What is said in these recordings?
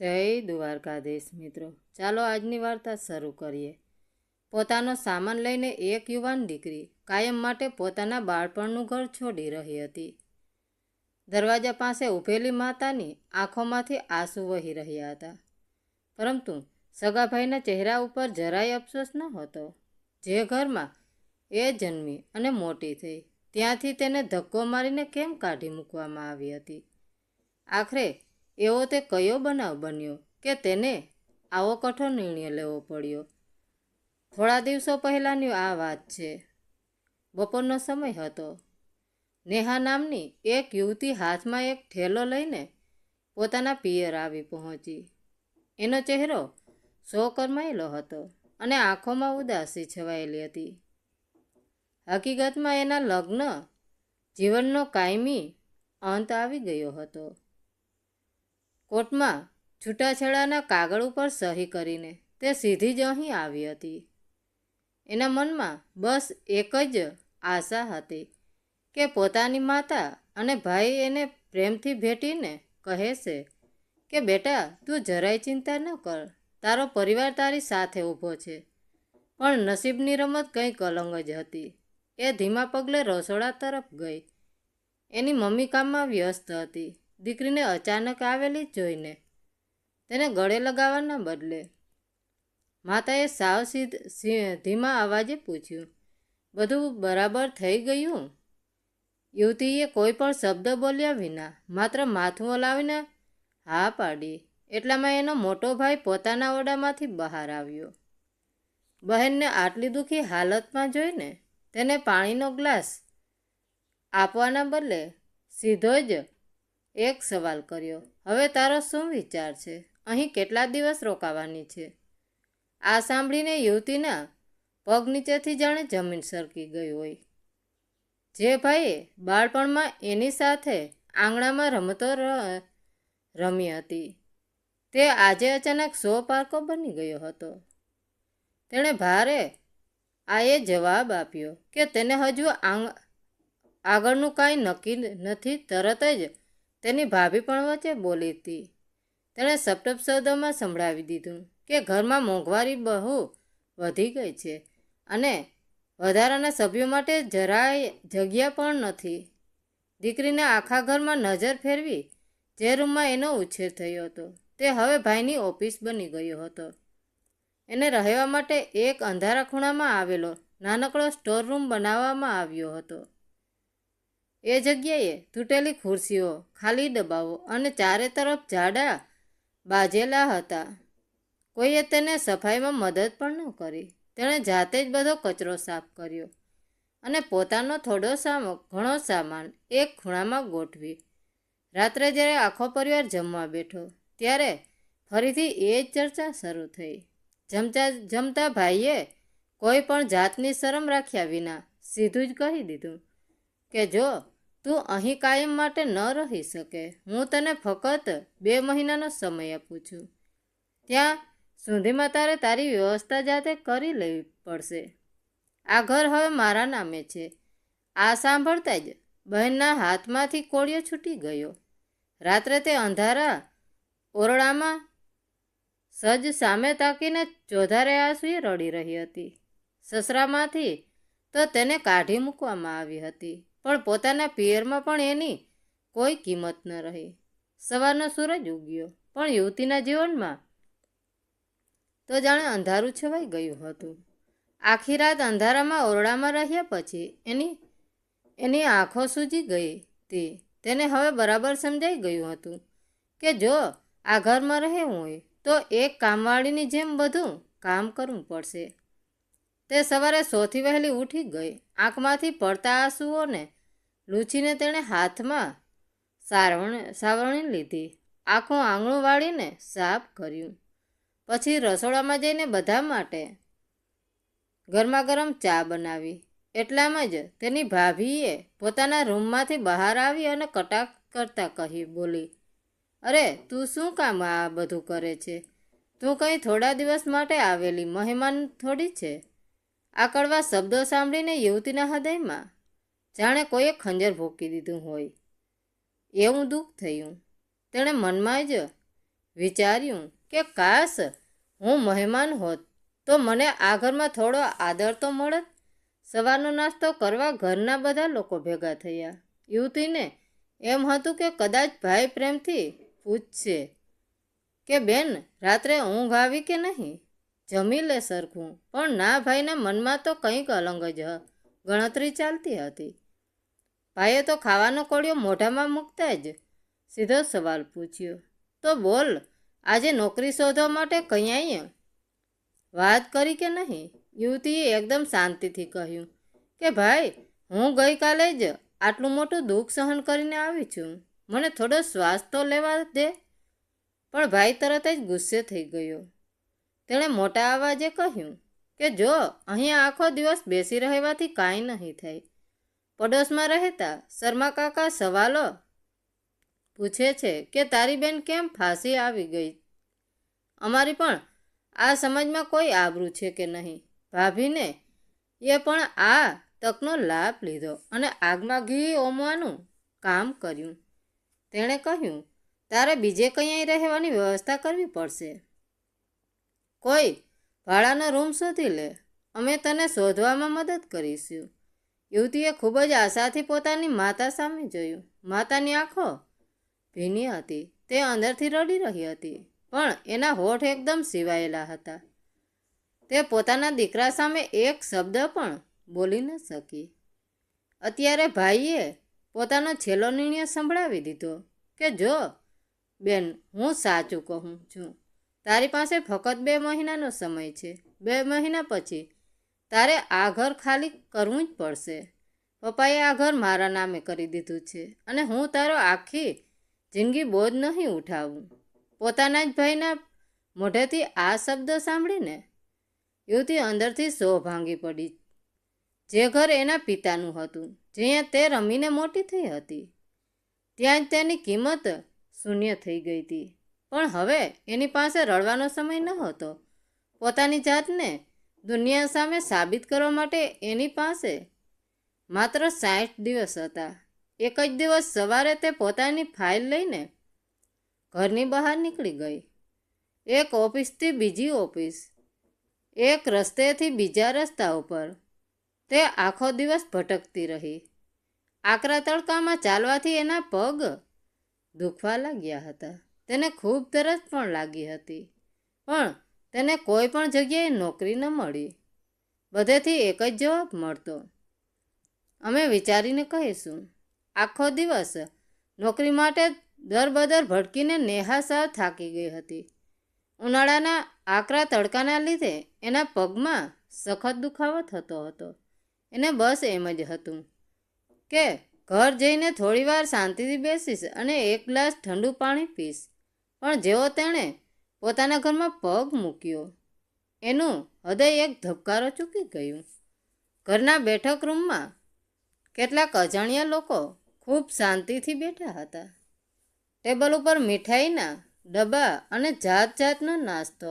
જય દ્વારકાધીશ મિત્રો, ચાલો આજની વાર્તા શરૂ કરીએ. પોતાનો સામાન લઈને એક યુવાન દીકરી કાયમ માટે પોતાના બાળપણનું ઘર છોડી રહી હતી. દરવાજા પાસે ઊભેલી માતાની આંખોમાંથી આંસુ વહી રહ્યા હતા, પરંતુ સગાભાઈના ચહેરા ઉપર જરાય અફસોસ ન હતો. જે ઘરમાં એ જન્મી અને મોટી થઈ, ત્યાંથી તેને ધક્કો મારીને કેમ કાઢી મૂકવામાં આવી હતી? આખરે એવો તે કયો બનાવ બન્યો કે તેને આવો કઠોર નિર્ણય લેવો પડ્યો? થોડા દિવસો પહેલાંની આ વાત છે. બપોરનો સમય હતો. નેહા નામની એક યુવતી હાથમાં એક ઠેલો લઈને પોતાના પિયર આવી પહોંચી. એનો ચહેરો કરમાયેલો હતો અને આંખોમાં ઉદાસી છવાયેલી હતી. હકીકતમાં એના લગ્ન જીવનનો કાયમી અંત આવી ગયો હતો. કોર્ટમાં છૂટાછેડાના કાગળ ઉપર સહી કરીને તે સીધી જ અહીં આવી હતી. એના મનમાં બસ એક જ આશા હતી કે પોતાની માતા અને ભાઈ એને પ્રેમથી ભેટીને કહે છે કે બેટા, તું જરાય ચિંતા ન કર, તારો પરિવાર તારી સાથે ઊભો છે. પણ નસીબની રમત કંઈક અલગ જ હતી. એ ધીમા પગલે રસોડા તરફ ગઈ. એની મમ્મી કામમાં વ્યસ્ત હતી. દીકરીને અચાનક આવેલી જોઈને તેને ગળે લગાવવાના બદલે માતાએ સાવ ધીમા અવાજે પૂછ્યું, બધું બરાબર થઈ ગયું? યુવતીએ કોઈ પણ શબ્દ બોલ્યા વિના માત્ર માથું હલાવીને હા પાડી. એટલામાં એનો મોટો ભાઈ પોતાના ઓરડામાંથી બહાર આવ્યો. બહેનને આટલી દુઃખી હાલતમાં જોઈને તેને પાણીનો ગ્લાસ આપવાના બદલે સીધો જ એક સવાલ કર્યો, હવે તારો શું વિચાર છે? અહીં કેટલા દિવસ રોકાવાની છે? આ સાંભળીને યુવતીના પગ નીચેથી જાણે જમીન સરકી ગઈ હોય. જે ભાઈએ બાળપણમાં એની સાથે આંગણામાં રમતો રમી હતી, તે આજે અચાનક પારકો બની ગયો હતો. તેણે ભારે આયે જવાબ આપ્યો કે તેને હજુ આગળનું કાંઈ નક્કી નથી. તરત જ તેની ભાભી પણ વચ્ચે બોલી હતી. તેણે સપટપ શબ્દોમાં સંભળાવી દીધું કે ઘરમાં મોંઘવારી બહુ વધી ગઈ છે અને વધારાના સભ્યો માટે જરાય જગ્યા પણ નથી. દીકરીને આખા ઘરમાં નજર ફેરવી જે રૂમમાં એનો ઉછેર થયો હતો તે હવે ભાઈની ઓફિસ બની ગયો હતો. એને રહેવા માટે એક અંધારા ખૂણામાં આવેલો નાનકડો સ્ટોર રૂમ બનાવવામાં આવ્યો હતો. એ જગ્યાએ તૂટેલી ખુરશીઓ, ખાલી ડબ્બાઓ અને ચારે તરફ ઝાડા બાજેલા હતા. કોઈએ તેને સફાઈમાં મદદ પણ ન કરી. તેણે જાતે જ બધો કચરો સાફ કર્યો અને પોતાનો ઘણો સામાન એક ખૂણામાં ગોઠવી. રાત્રે જ્યારે આખો પરિવાર જમવા બેઠો ત્યારે ફરીથી એ જ ચર્ચા શરૂ થઈ. જમતા ભાઈએ કોઈ પણ જાતની શરમ રાખ્યા વિના સીધું જ કહી દીધું કે જો તું અહીં કાયમ માટે ન રહી શકે, હું તને ફક્ત 2 મહિનાનો સમય આપું છું. ત્યાં સુધીમાં તારે તારી વ્યવસ્થા જાતે કરી લેવી પડશે. આ ઘર હવે મારા નામે છે. આ સાંભળતા જ બહેનના હાથમાંથી કોળિયો છૂટી ગયો. રાત્રે તે અંધારા ઓરડામાં સજ સામે તાકીને ચોધારે આંસુએ રડી રહી હતી. સસરામાંથી તો તેને કાઢી મૂકવામાં આવી હતી, પણ પોતાના પિયરમાં પણ એની કોઈ કિંમત ન રહી. સવારનો સૂરજ ઉગ્યો, પણ યુવતીના જીવનમાં તો જાણે અંધારું છવાઈ ગયું હતું. આખી રાત અંધારામાં ઓરડામાં રહ્યા પછી એની આંખો સૂજી ગઈ હતી. તેને હવે બરાબર સમજાઈ ગયું હતું કે જો આ ઘરમાં રહેવું હોય તો એક કામવાળીની જેમ બધું કામ કરવું પડશે. તે સવારે સૌથી વહેલી ઉઠી ગઈ. આંખમાંથી પડતા આંસુઓને લૂછીને તેણે હાથમાં સાવરણી લીધી. આખું આંગણું વાળીને સાફ કર્યું. પછી રસોડામાં જઈને બધા માટે ગરમા ગરમ ચા બનાવી. એટલામાં જ તેની ભાભીએ પોતાના રૂમમાંથી બહાર આવી અને કટાક્ષ કરતા બોલી, અરે તું શું કામ આ બધું કરે છે? તું કંઈ થોડા દિવસ માટે આવેલી મહેમાન થોડી છે. આ કડવા શબ્દો સાંભળીને યુવતીના હૃદયમાં જાણે કોઈએ ખંજર ભોંકી દીધું હોય એવું દુઃખ થયું. તેણે મનમાં જ વિચાર્યું કે કાશ હું મહેમાન હોત તો મને આ ઘરમાં થોડો આદર તો મળત. સવારનો નાસ્તો કરવા ઘરના બધા લોકો ભેગા થયા. યુવતીને એમ હતું કે કદાચ ભાઈ પ્રેમથી પૂછશે કે બેન રાત્રે ઊંઘ આવી કે નહીં, જમી લે સરખું. પણ ના, ભાઈના મનમાં તો કંઈક અલગ જ ગણતરી ચાલતી હતી. ભાઈએ તો ખાવાનો કોળિયો મોઢામાં મૂકતા જ સીધો સવાલ પૂછ્યો, તો બોલ આજે નોકરી શોધવા માટે કયાંય વાત કરી કે નહીં? યુવતીએ એકદમ શાંતિથી કહ્યું કે ભાઈ હું ગઈકાલે જ આટલું મોટું દુઃખ સહન કરીને આવી છું, મને થોડો શ્વાસ તો લેવા દે. પણ ભાઈ તરત જ ગુસ્સે થઈ ગયો. તેણે મોટા અવાજે કહ્યું કે જો અહીંયા આખો દિવસ બેસી રહેવાથી કાંઈ નહીં થાય. પડોશમાં રહેતા શર્મા કાકા સવાલો પૂછે છે કે તારી બેન કેમ ફાંસી આવી ગઈ. અમારી પણ આ સમાજમાં કોઈ આબરૂ છે કે નહીં? ભાભીને એ પણ આ તકનો લાભ લીધો અને આગમાં ઘી ઓમવાનું કામ કર્યું. તેણે કહ્યું તારે બીજે ક્યાંય રહેવાની વ્યવસ્થા કરવી પડશે. કોઈ ભાડાનો રૂમ શોધી લે, અમે તને શોધવામાં મદદ કરીશું. યુવતીએ ખૂબ જ આશાથી પોતાની માતા સામે જોયું. માતાની આંખો ભીની હતી, તે અંદરથી રડી રહી હતી, પણ એના હોઠ એકદમ સિવાયેલા હતા. તે પોતાના દીકરા સામે એક શબ્દ પણ બોલી ન શકી. અત્યારે ભાઈએ પોતાનો છેલ્લો નિર્ણય સંભળાવી દીધો કે જો બેન, હું સાચું કહું છું, તારી પાસે ફક્ત 2 મહિનાનો સમય છે. 2 મહિના પછી તારે આ ઘર ખાલી કરવું જ પડશે. પપ્પાએ આ ઘર મારા નામે કરી દીધું છે અને હું તારો આખી જિંદગી બોજ નહીં ઉઠાવું. પોતાના જ ભાઈના મોઢેથી આ શબ્દ સાંભળીને યુવતી અંદરથી સો ભાંગી પડી. જે ઘર એના પિતાનું હતું, જ્યાં તે રમીને મોટી થઈ હતી, ત્યાં જ તેની કિંમત શૂન્ય થઈ ગઈ હતી. પણ હવે એની પાસે રડવાનો સમય ન હતો. પોતાની જાતને દુનિયા સામે સાબિત કરવા માટે એની પાસે માત્ર 60 દિવસ હતા. એક જ દિવસ સવારે તે પોતાની ફાઇલ લઈને ઘરની બહાર નીકળી ગઈ. એક ઓફિસથી બીજી ઓફિસ, એક રસ્તેથી બીજા રસ્તા ઉપર તે આખો દિવસ ભટકતી રહી. આકરા તડકામાં ચાલવાથી એના પગ દુખવા લાગ્યા હતા. તેને ખૂબ તરસ પણ લાગી હતી, પણ તેને કોઈ પણ જગ્યાએ નોકરી ન મળી. બધેથી એક જ જવાબ મળતો, અમે વિચારીને કહીશું. આખો દિવસ નોકરી માટે દરબદર ભટકીને નેહા સાવ થાકી ગઈ હતી. ઉનાળાના આકરા તડકાના લીધે એના પગમાં સખત દુખાવો થતો હતો. એને બસ એમ જ હતું કે ઘર જઈને થોડીવાર શાંતિથી બેસીશ અને એક ગ્લાસ ઠંડુ પાણી પીશ. પણ જેવો તેણે પોતાના ઘરમાં પગ મૂક્યો, એનું હૃદય એક ધબકારો ચૂકી ગયું. ઘરના બેઠક રૂમમાં કેટલાક અજાણ્યા લોકો ખૂબ શાંતિથી બેઠા હતા. ટેબલ ઉપર મીઠાઈના ડબ્બા અને જાત જાતનો નાસ્તો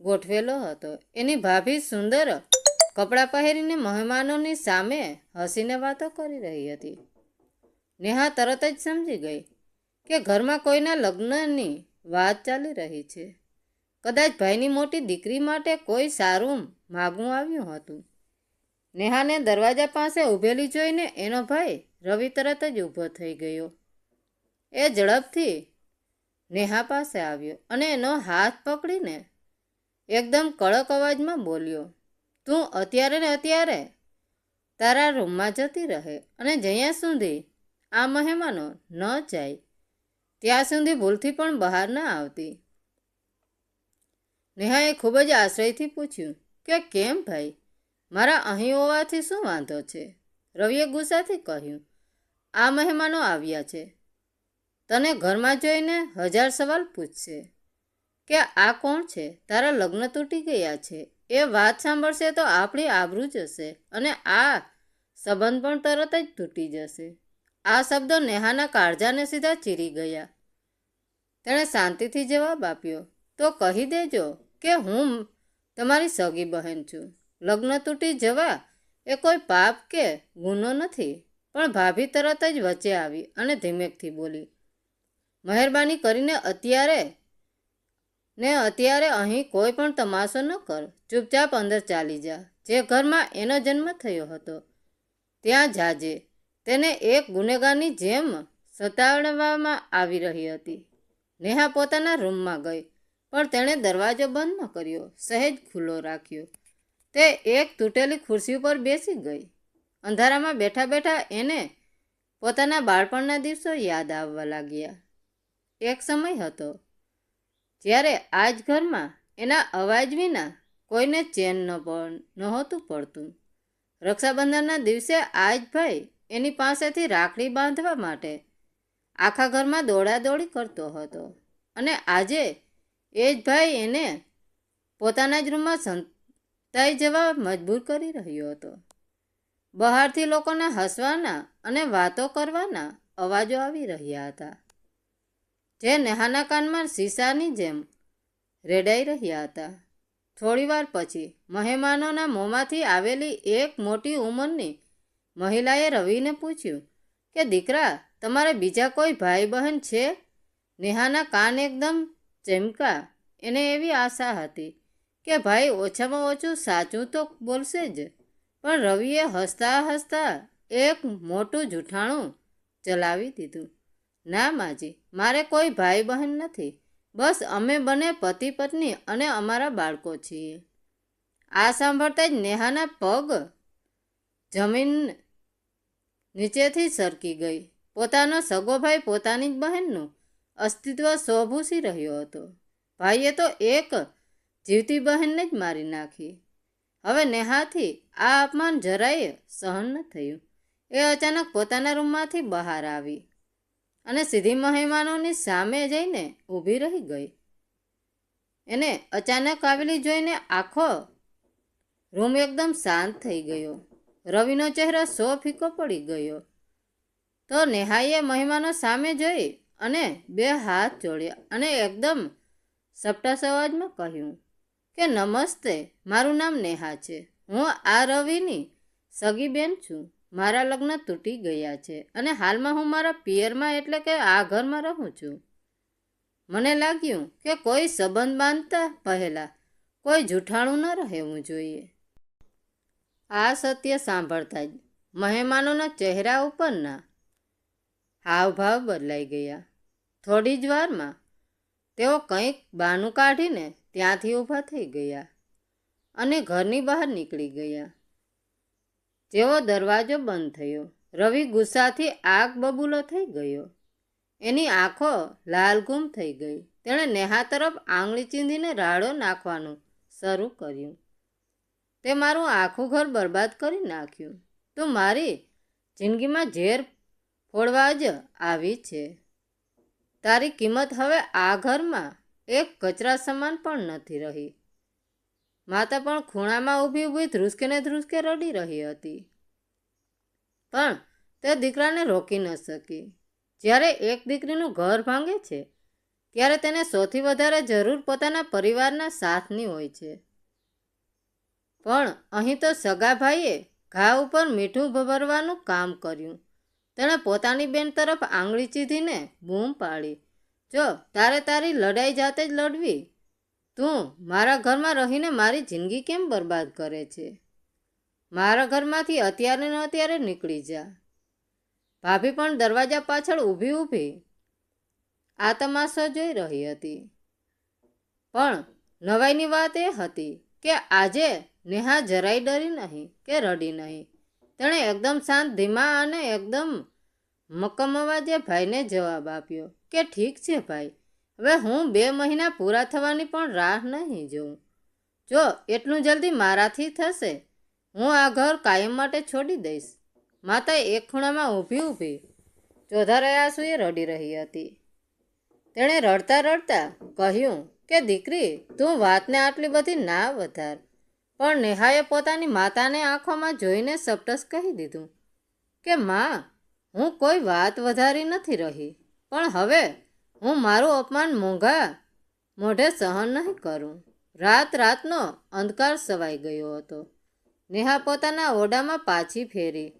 ગોઠવેલો હતો. એની ભાભી સુંદર કપડાં પહેરીને મહેમાનોની સામે હસીને વાતો કરી રહી હતી. નેહા તરત જ સમજી ગઈ કે ઘરમાં કોઈના લગ્નની વાત ચાલી રહી છે. કદાચ ભાઈની મોટી દીકરી માટે કોઈ સારું માગવું આવ્યું હતું. નેહાને દરવાજા પાસે ઊભેલી જોઈને એનો ભાઈ રવિ તરત જ ઊભો થઈ ગયો. એ ઝડપથી નેહા પાસે આવ્યો અને એનો હાથ પકડીને એકદમ કડક અવાજમાં બોલ્યો, તું અત્યારે ને અત્યારે તારા રૂમમાં જતી રહે અને જ્યાં સુધી આ મહેમાનો ન જાય ત્યાં સુધી ભૂલથી પણ બહાર ન આવતી. નેહાએ ખૂબ જ આશ્ચર્યથી પૂછ્યું કે કેમ ભાઈ, મારા અહીં હોવાથી શું વાંધો છે? રવિએ ગુસ્સાથી કહ્યું, આ મહેમાનો આવ્યા છે, તને ઘરમાં જોઈને 1000 સવાલ પૂછશે કે આ કોણ છે, તારા લગ્ન તૂટી ગયા છે. એ વાત સાંભળશે તો આપણી આબરૂ જશે અને આ સંબંધ પણ તરત જ તૂટી જશે. આ શબ્દો નેહાના કાળજાને સીધા ચીરી ગયા. તેણે શાંતિથી જવાબ આપ્યો, તો કહી દેજો કે હું તમારી સગી બહેન છું. લગ્ન તૂટી જવા એ કોઈ પાપ કે ગુનો નથી. પણ ભાભી તરત જ વચ્ચે આવી અને ધીમેકથી બોલી, મહેરબાની કરીને અત્યારે ને અત્યારે અહીં કોઈ પણ તમાશો ન કર, ચૂપચાપ અંદર ચાલી જા. જે ઘરમાં એનો જન્મ થયો હતો ત્યાં જાજે. તેને એક ગુનેગારની જેમ સતાડવામાં આવી રહી હતી. નેહા પોતાના રૂમમાં ગઈ, પણ તેણે દરવાજો બંધ ન કર્યો, સહેજ ખુલ્લો રાખ્યો. તે એક તૂટેલી ખુરશી ઉપર બેસી ગઈ. અંધારામાં બેઠા બેઠા એને પોતાના બાળપણના દિવસો યાદ આવવા લાગ્યા. એક સમય હતો જ્યારે આ જ ઘરમાં એના અવાજ વિના કોઈને ચેન નહોતું પડતું. રક્ષાબંધનના દિવસે આજભાઈ એની પાસેથી રાખડી બાંધવા માટે આખા ઘરમાં દોડાદોડી કરતો હતો, અને આજે એ જ ભાઈ એને પોતાના જ રૂમમાં સંતાઈ જવા મજબૂર કરી રહ્યો હતો. બહારથી લોકોના હસવાના અને વાતો કરવાના અવાજો આવી રહ્યા હતા, જે નેહાના કાનમાં શીશાની જેમ રેડાઈ રહ્યા હતા. થોડીવાર પછી મહેમાનોના મોંમાંથી આવેલી એક મોટી ઉંમરની મહિલાએ રવિને પૂછ્યું કે દીકરા, તમારે બીજા કોઈ ભાઈ બહેન છે? નેહાના કાન એકદમ ચમક્યા. એને એવી આશા હતી કે ભાઈ ઓછામાં ઓછું સાચું તો બોલશે જ, પણ રવિએ હસતા હસતા એક મોટું જૂઠાણું ચલાવી દીધું. ના માજી, મારે કોઈ ભાઈ બહેન નથી. બસ અમે બંને પતિ પત્ની અને અમારા બાળકો છીએ. આ સાંભળતા જ નેહાના પગ જમીન નીચેથી સરકી ગઈ. પોતાનો સગો ભાઈ પોતાની જ બહેનનું અસ્તિત્વ સ્વભૂષી રહ્યો હતો. ભાઈએ તો એક જીવતી બહેનને જ મારી નાખી. હવે નેહાથી આ અપમાન જરાય સહન ન થયું. એ અચાનક પોતાના રૂમમાંથી બહાર આવી અને સીધી મહેમાનોની સામે જઈને ઊભી રહી ગઈ. એને અચાનક આવેલી જોઈને આખો રૂમ એકદમ શાંત થઈ ગયો. રવિનો ચહેરો ફીકો પડી ગયો. તો નેહાએ મહેમાનો સામે જોઈ અને બે હાથ જોડ્યા અને એકદમ સપટા અવાજમાં કહ્યું કે નમસ્તે, મારું નામ નેહા છે. હું આ રવિની સગી બેન છું. મારા લગ્ન તૂટી ગયા છે અને હાલમાં હું મારા પિયરમાં એટલે કે આ ઘરમાં રહું છું. મને લાગ્યું કે કોઈ સંબંધ બાંધતા પહેલાં કોઈ જૂઠાણું ન રહેવું જોઈએ. આ સત્ય સાંભળતા જ મહેમાનોના ચહેરા ઉપરના હાવભાવ બદલાઈ ગયા. થોડી જ વારમાં તેઓ કંઈક બહાનું કાઢીને ત્યાંથી ઊભા થઈ ગયા અને ઘરની બહાર નીકળી ગયા. જેવો દરવાજો બંધ થયો, રવિ ગુસ્સાથી આગ બબૂલો થઈ ગયો. એની આંખો લાલઘૂમ થઈ ગઈ. તેણે નેહા તરફ આંગળી ચીંધીને રાડો નાખવાનું શરૂ કર્યું. તે મારું આખું ઘર બરબાદ કરી નાખ્યું. તું મારી જિંદગીમાં ઝેર ફોડવા જ આવી છે. તારી કિંમત હવે આ ઘરમાં એક કચરા સમાન પણ નથી રહી. માતા પણ ખૂણામાં ઊભી ઊભી ધ્રુસકે રડી રહી હતી, પણ તે દીકરાને રોકી ન શકી. જ્યારે એક દીકરીનું ઘર ભાંગે છે ત્યારે તેને સૌથી વધારે જરૂર પોતાના પરિવારના સાથની હોય છે. પણ અહીં તો સગા ભાઈએ ઘા ઉપર મીઠું ભરવાનું કામ કર્યું. તેણે પોતાની બેન તરફ આંગળી ચીંધીને બૂમ પાડી, જો તારે તારી લડાઈ જાતે જ લડવી. તું મારા ઘરમાં રહીને મારી જિંદગી કેમ બરબાદ કરે છે? મારા ઘરમાંથી અત્યારે ને અત્યારે નીકળી જા. ભાભી પણ દરવાજા પાછળ ઊભી આ તમાશો જોઈ રહી હતી. પણ નવાઈની વાત એ હતી કે આજે નેહા જરાય ડરી નહીં કે રડી નહીં. તેણે એકદમ શાંત, ધીમા અને એકદમ મક્કમ અવાજે ભાઈને જવાબ આપ્યો કે ઠીક છે ભાઈ, હવે હું 2 મહિના પૂરા થવાની પણ રાહ નહીં જોઉં. જો એટલું જલ્દી મારાથી થશે, હું આ ઘર કાયમ માટે છોડી દઈશ. માતા એક ખૂણામાં ઊભી ચોધારા આંસુએ રડી રહી હતી. તેણે રડતા રડતા કહ્યું કે દીકરી, તું વાતને આટલી બધી ના વધાર. પણ નેહાએ પોતાની માતાને આંખોમાં જોઈને સપટસ કહી દીધું કે માં, હું કોઈ વાત વધારી નથી રહી, પણ હવે હું મારું અપમાન મોંઘા મોઢે સહન નહીં કરું. રાતનો અંધકાર સવાઈ ગયો હતો. નેહા પોતાના ઓરડામાં પાછી ફેરી.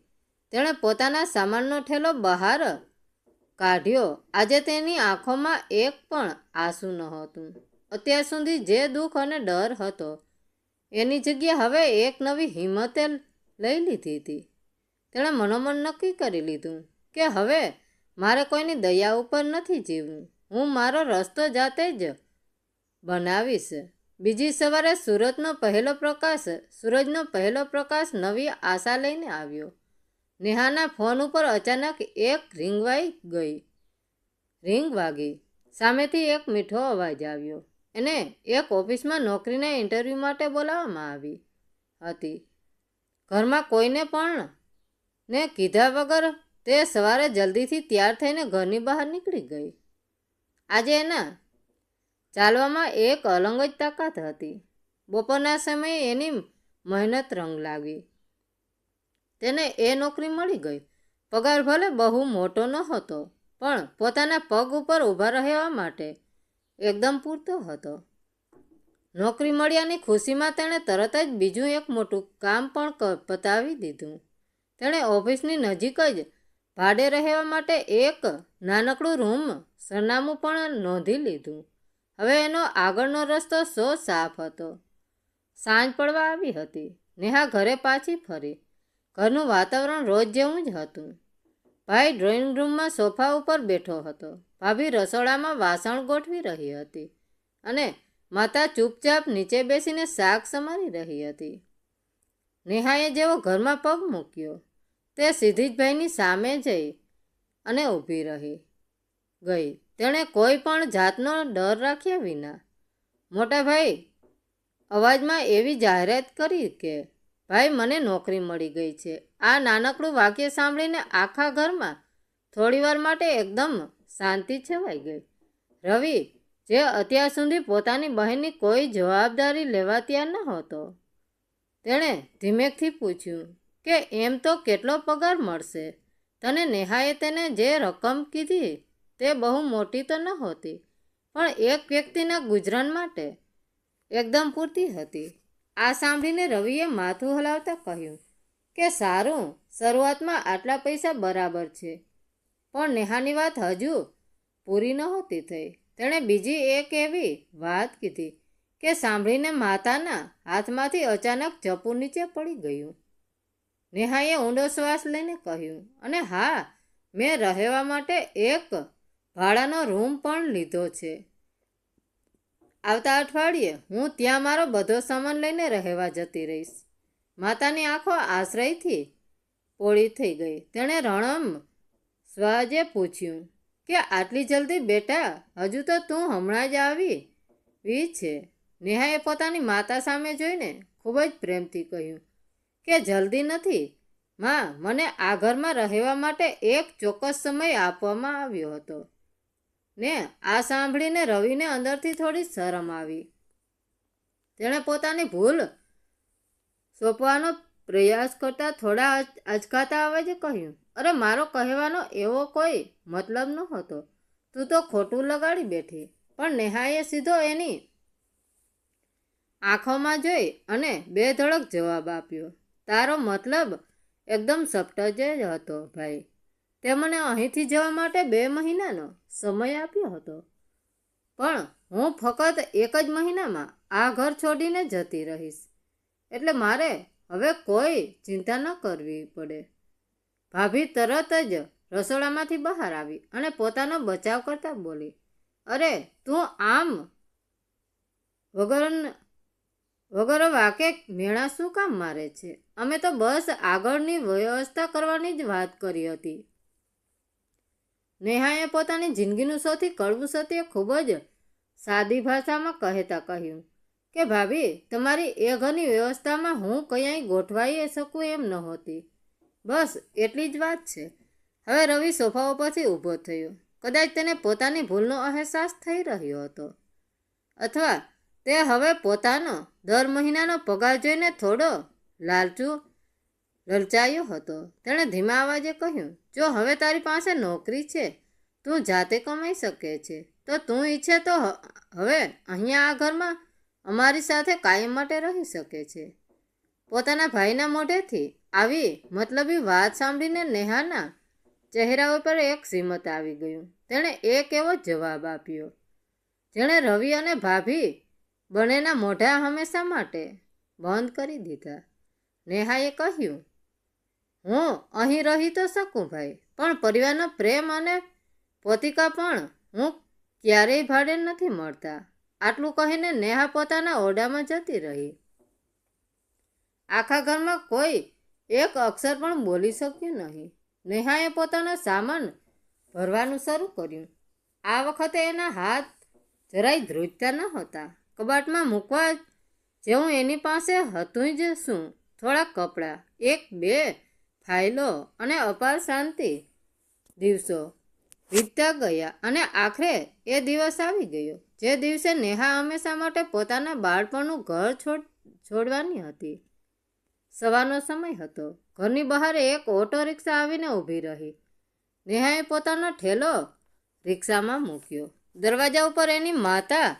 તેણે પોતાના સામાનનો ઠેલો બહાર કાઢ્યો. આજે તેની આંખોમાં એક પણ આંસુ નહોતું. અત્યાર સુધી જે દુઃખ અને ડર હતો એની જગ્યા હવે એક નવી હિંમતે લઈ લીધી હતી. તેણે મનોમન નક્કી કરી લીધું કે હવે મારે કોઈની દયા ઉપર નથી જીવવું, હું મારો રસ્તો જાતે જ બનાવીશ. બીજી સવારે સૂરજનો પહેલો પ્રકાશ નવી આશા લઈને આવ્યો. નેહાના ફોન ઉપર અચાનક એક રિંગ વાગી. સામેથી એક મીઠો અવાજ આવ્યો. એને એક ઓફિસમાં નોકરીના ઇન્ટરવ્યૂ માટે બોલાવવામાં આવી હતી. ઘરમાં કોઈને પણ ને કીધા વગર તે સવારે જલ્દીથી તૈયાર થઈને ઘરની બહાર નીકળી ગઈ. આજે એના ચાલવામાં એક અલગ જ તાકાત હતી. બપોરના સમયે એની મહેનત રંગ લાગી. તેને એ નોકરી મળી ગઈ. પગાર ભલે બહુ મોટો નહોતો, પણ પોતાના પગ ઉપર ઊભા રહેવા માટે એકદમ પૂરતો હતો. નોકરી મળ્યાની ખુશીમાં તેણે તરત જ બીજું એક મોટું કામ પણ પતાવી દીધું. તેણે ઓફિસની નજીક જ ભાડે રહેવા માટે એક નાનકડું રૂમ સરનામું પણ નોંધી લીધું. હવે એનો આગળનો રસ્તો સાફ હતો. સાંજ પડવા આવી હતી. નેહા ઘરે પાછી ફરી. ઘરનું વાતાવરણ રોજ જેવું જ હતું. ભાઈ ડ્રોઈંગ રૂમમાં સોફા ઉપર બેઠો હતો. ભાભી રસોડામાં વાસણ ગોઠવી રહી હતી અને માતા ચૂપચાપ નીચે બેસીને શાક સમારી રહી હતી. નેહાએ જેવો ઘરમાં પગ મૂક્યો તે સીધી જ ભાઈની સામે જઈ અને ઊભી રહી ગઈ. તેણે કોઈ પણ જાતનો ડર રાખ્યા વિના મોટા ભાઈ અવાજમાં એવી જાહેરાત કરી કે ભાઈ, મને નોકરી મળી ગઈ છે. આ નાનકડું વાક્ય સાંભળીને આખા ઘરમાં થોડીવાર માટે એકદમ શાંતિ છવાઈ ગઈ. રવિ, જે અત્યાર સુધી પોતાની બહેનની કોઈ જવાબદારી લેવા તૈયાર નહોતો, તેણે ધીમેકથી પૂછ્યું કે એમ તો કેટલો પગાર મળશે તને? નેહાએ તેને જે રકમ કીધી તે બહુ મોટી તો નહોતી, પણ એક વ્યક્તિના ગુજરાન માટે એકદમ પૂરતી હતી. આ સાંભળીને રવિએ માથું હલાવતા કહ્યું કે સારું, શરૂઆતમાં આટલા પૈસા બરાબર છે. પણ નેહાની વાત હજુ પૂરી નહોતી થઈ. તેણે બીજી એક એવી વાત કીધી કે સાંભળીને માતાના હાથમાંથી અચાનક ચપ્પુ નીચે પડી ગયું. નેહાએ ઊંડો શ્વાસ લઈને કહ્યું, અને હા, મેં રહેવા માટે એક ભાડાનો રૂમ પણ લીધો છે. આવતા અઠવાડિયે હું ત્યાં મારો બધો સામાન લઈને રહેવા જતી રહીશ. માતાની આંખો આશ્ચર્યથી પોળી થઈ ગઈ. તેણે રણમ સ્વજે પૂછ્યું કે આટલી જલ્દી બેટા? હજુ તો તું હમણાં જ આવી છે. નેહાએ પોતાની માતા સામે જોઈને ખૂબ જ પ્રેમથી કહ્યું કે જલ્દી નથી માં, મને આ ઘરમાં રહેવા માટે એક ચોક્કસ સમય આપવામાં આવ્યો હતો. ને આ સાંભળીને રવિને અંદરથી થોડી શરમ આવી. તેણે પોતાની ભૂલ સોંપવાનો પ્રયાસ કરતા થોડા અચકાતા અવાજે કહ્યું, અરે, મારો કહેવાનો એવો કોઈ મતલબ નહોતો. તું તો ખોટું લગાડી બેઠી. પણ નેહાએ સીધો એની આંખોમાં જોઈ અને બેધડક જવાબ આપ્યો, તારો મતલબ એકદમ સ્પષ્ટ જ હતો ભાઈ. તે મને અહીંથી જવા માટે 2 મહિનાનો સમય આપ્યો હતો, પણ હું ફક્ત એક જ મહિનામાં આ ઘર છોડીને જતી રહીશ. એટલે મારે હવે કોઈ ચિંતા ન કરવી પડે. ભાભી તરત જ રસોડામાંથી બહાર આવી અને પોતાનો બચાવ કરતા બોલી, અરે, તું આમ વગર વાકે મેણા શું કામ મારે છે? અમે તો બસ આગળની વ્યવસ્થા કરવાની જ વાત કરી હતી. નેહાએ પોતાની જિંદગીનું સૌથી કડવું સત્ય ખૂબ જ સાદી ભાષામાં કહેતા કહ્યું કે ભાભી, તમારી એ ઘરની વ્યવસ્થામાં હું ક્યાંય ગોઠવાઈ શકું એમ નહોતી. બસ એટલી જ વાત છે. હવે રવિ સોફા ઉપરથી ઊભો થયો. કદાચ તેને પોતાની ભૂલનો અહેસાસ થઈ રહ્યો હતો, અથવા તે હવે પોતાનો દર મહિનાનો પગાર જોઈને થોડો લલચાયો હતો. તેણે ધીમા અવાજે કહ્યું, જો હવે તારી પાસે નોકરી છે, તું જાતે કમાઈ શકે છે, તો તું ઈચ્છે તો હવે અહીંયા આ ઘરમાં અમારી સાથે કાયમ માટે રહી શકે છે. પોતાના ભાઈના મોઢેથી આવી મતલબી વાત સાંભળીને નેહાના ચહેરા ઉપર એક સીમત આવી ગયું. તેણે એક એવો જવાબ આપ્યો જેણે રવિ અને ભાભી બંનેના મોઢા હંમેશા માટે બંધ કરી દીધા. નેહાએ કહ્યું, હું અહીં રહી તો શકું ભાઈ, પણ પરિવારનો પ્રેમ અને પોતિકા પણ હું ક્યારેય ભાડે નથી મળતા. આટલું કહીને નેહા પોતાના ઓરડામાં જતી રહી. આખા ઘરમાં કોઈ એક અક્ષર પણ બોલી શક્યું નહીં. નેહાએ પોતાનો સામાન ભરવાનું શરૂ કર્યું. આ વખતે એના હાથ જરાય ધ્રુજતા ન હતા. કબાટમાં મૂકવા જેવું એની પાસે હતું જ શું? થોડા કપડાં, એક બે ફાઇલો અને અપાર શાંતિ. દિવસો વીતતા ગયા અને આખરે એ દિવસ આવી ગયો જે દિવસે નેહા હંમેશા માટે પોતાના બાળપણનું ઘર છોડવાની હતી. સવારનો સમય હતો. ઘરની બહાર એક ઓટો રિક્ષા આવીને ઊભી રહી. નેહાએ પોતાનો ઠેલો રિક્ષામાં મૂક્યો. દરવાજા ઉપર એની માતા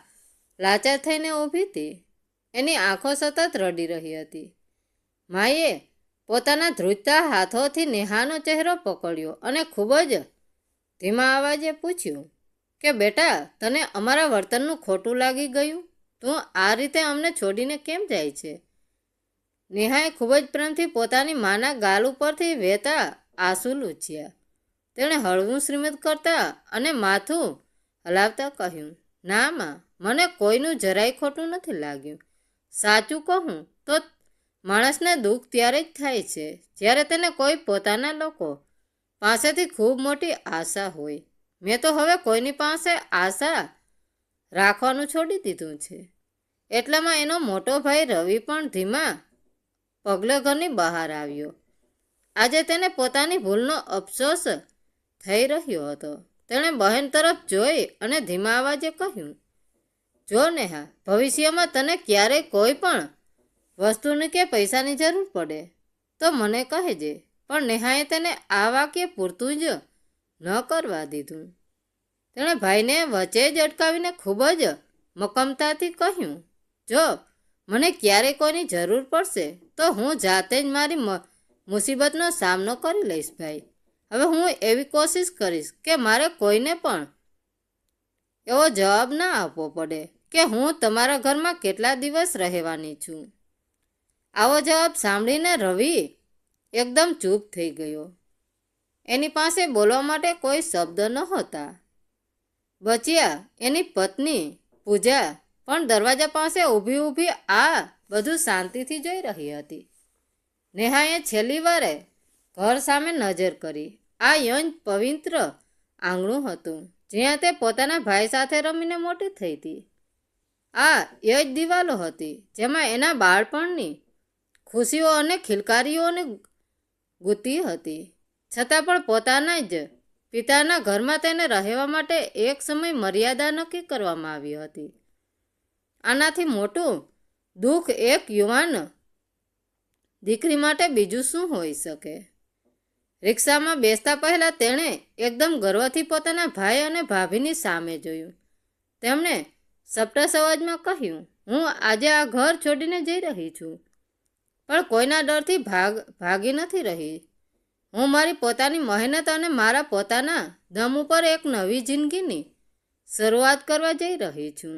લાચાર થઈને ઊભી હતી. એની આંખો સતત રડી રહી હતી. માએ પોતાના ધ્રુજતા હાથોથી નેહાનો ચહેરો પકડ્યો અને ખૂબ જ ધીમા અવાજે પૂછ્યું કે બેટા, તને અમારા વર્તનનું ખોટું લાગી ગયું? તું આ રીતે અમને છોડીને કેમ જાય છે? નેહાએ ખૂબ જ પ્રેમથી પોતાની માના ગાલ ઉપરથી વહેતા આંસુ લૂછ્યા. તેણે હળવું શ્રીમત કરતા અને માથું હલાવતા કહ્યું, ના માં, મને કોઈનું જરાય ખોટું નથી લાગ્યું. સાચું કહું તો માણસને દુઃખ ત્યારે જ થાય છે જ્યારે તેને કોઈ પોતાના લોકો પાસેથી ખૂબ મોટી આશા હોય. મેં તો હવે કોઈની પાસે આશા રાખવાનું છોડી દીધું છે. એટલામાં એનો મોટો ભાઈ રવિ પણ ધીમા પગલે ઘરની બહાર આવ્યો. આજે તેને પોતાની ભૂલનો અફસોસ થઈ રહ્યો હતો. તેણે બહેન તરફ જોઈ અને ધીમા અવાજે કહ્યું, જો નેહા, ભવિષ્યમાં તને ક્યારેય કોઈ પણ વસ્તુની કે પૈસાની જરૂર પડે તો મને કહેજે. પણ નેહાએ તેને આ વાક્ય પૂરતું જ ન કરવા દીધું. તેણે ભાઈને વચ્ચે જ અટકાવીને ખૂબ જ મક્કમતાથી કહ્યું, જો મને ક્યારેય કોઈની જરૂર પડશે તો હું જાતે જ મારી મુસીબતનો સામનો કરી લઈશ ભાઈ. હવે હું એવી કોશિશ કરીશ કે મારે કોઈને પણ એવો જવાબ ના આપવો પડે કે હું તમારા ઘરમાં કેટલા દિવસ રહેવાની છું. આવો જવાબ સાંભળીને રવિ એકદમ ચૂપ થઈ ગયો. એની પાસે બોલવા માટે કોઈ શબ્દ નહોતા. બચિયા એની પત્ની પૂજા પણ દરવાજા પાસે ઊભી ઊભી આ બધું શાંતિથી જોઈ રહી હતી. નેહાએ છેલ્લી વારે ઘર સામે નજર કરી. આ યંજ પવિત્ર આંગણું હતું જ્યાં તે પોતાના ભાઈ સાથે રમીને મોટી થઈ હતી. આ એ જ દિવાલો હતી જેમાં એના બાળપણની ખુશીઓ અને ખિલકારીઓને ગૂંથી હતી. છતાં પણ પોતાના જ પિતાના ઘરમાં તેને રહેવા માટે એક સમય મર્યાદા નક્કી કરવામાં આવી હતી. આનાથી મોટું દુઃખ એક યુવાન દીકરી માટે બીજું શું હોઈ શકે? રિક્ષામાં બેસતા પહેલા તેણે એકદમ ગર્વથી પોતાના ભાઈ અને ભાભીની સામે જોયું. તેમણે સપ્ટસ અવાજમાં કહ્યું, હું આજે આ ઘર છોડીને જઈ રહી છું, પણ કોઈના ડરથી ભાગી નથી રહી. હું મારી પોતાની મહેનત અને મારા પોતાના દમ ઉપર એક નવી જિંદગીની શરૂઆત કરવા જઈ રહી છું.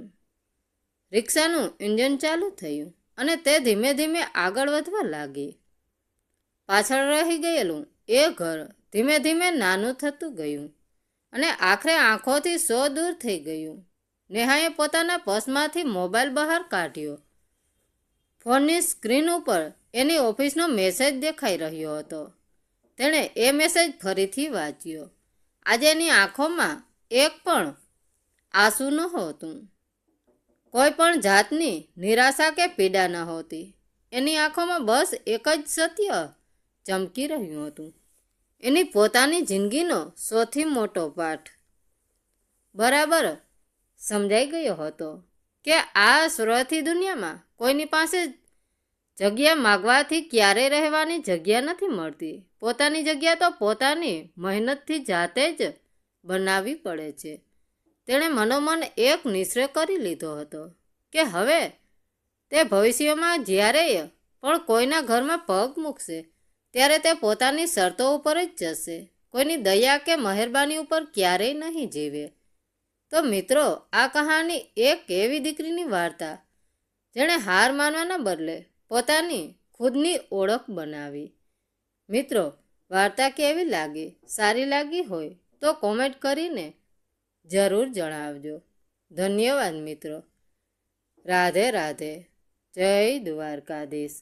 રિક્ષાનું એન્જિન ચાલુ થયું અને તે ધીમે ધીમે આગળ વધવા લાગી. પાછળ રહી ગયેલું એ ઘર ધીમે ધીમે નાનું થતું ગયું અને આખરે આંખોથી સો દૂર થઈ ગયું. નેહાએ પોતાના પર્સમાંથી મોબાઈલ બહાર કાઢ્યો. ફોનની સ્ક્રીન ઉપર એની ઓફિસનો મેસેજ દેખાઈ રહ્યો હતો. તેણે એ મેસેજ ફરીથી વાંચ્યો. આજે એની આંખોમાં એક પણ આંસુ નહોતું. કોઈ પણ જાતની નિરાશા કે પીડા નહોતી. એની આંખોમાં બસ એક જ સત્ય ચમકી રહ્યું હતું. એની પોતાની જિંદગીનો સૌથી મોટો પાઠ બરાબર સમજાઈ ગયો હતો કે આ સ્વર્થી દુનિયામાં કોઈની પાસે જગ્યા માગવાથી ક્યારેય રહેવાની જગ્યા નથી મળતી. પોતાની જગ્યા તો પોતાની મહેનતથી જાતે જ બનાવવી પડે છે. તેણે મનોમન એક નિશ્ચય કરી લીધો હતો કે હવે તે ભવિષ્યમાં જ્યારે પણ કોઈના ઘરમાં પગ મૂકશે ત્યારે તે પોતાની શરતો ઉપર જ જશે. કોઈની દયા કે મહેરબાની ઉપર ક્યારેય નહીં જીવે. તો મિત્રો, આ કહાની એક એવી દીકરીની વાર્તા જેણે હાર માનવાના બદલે પોતાની ખુદની ઓળખ બનાવી. મિત્રો, વાર્તા કેવી લાગી? સારી લાગી હોય તો કોમેન્ટ કરીને જરૂર જણાવજો. ધન્યવાદ મિત્રો. રાધે રાધે. જય દ્વારકાધીશ.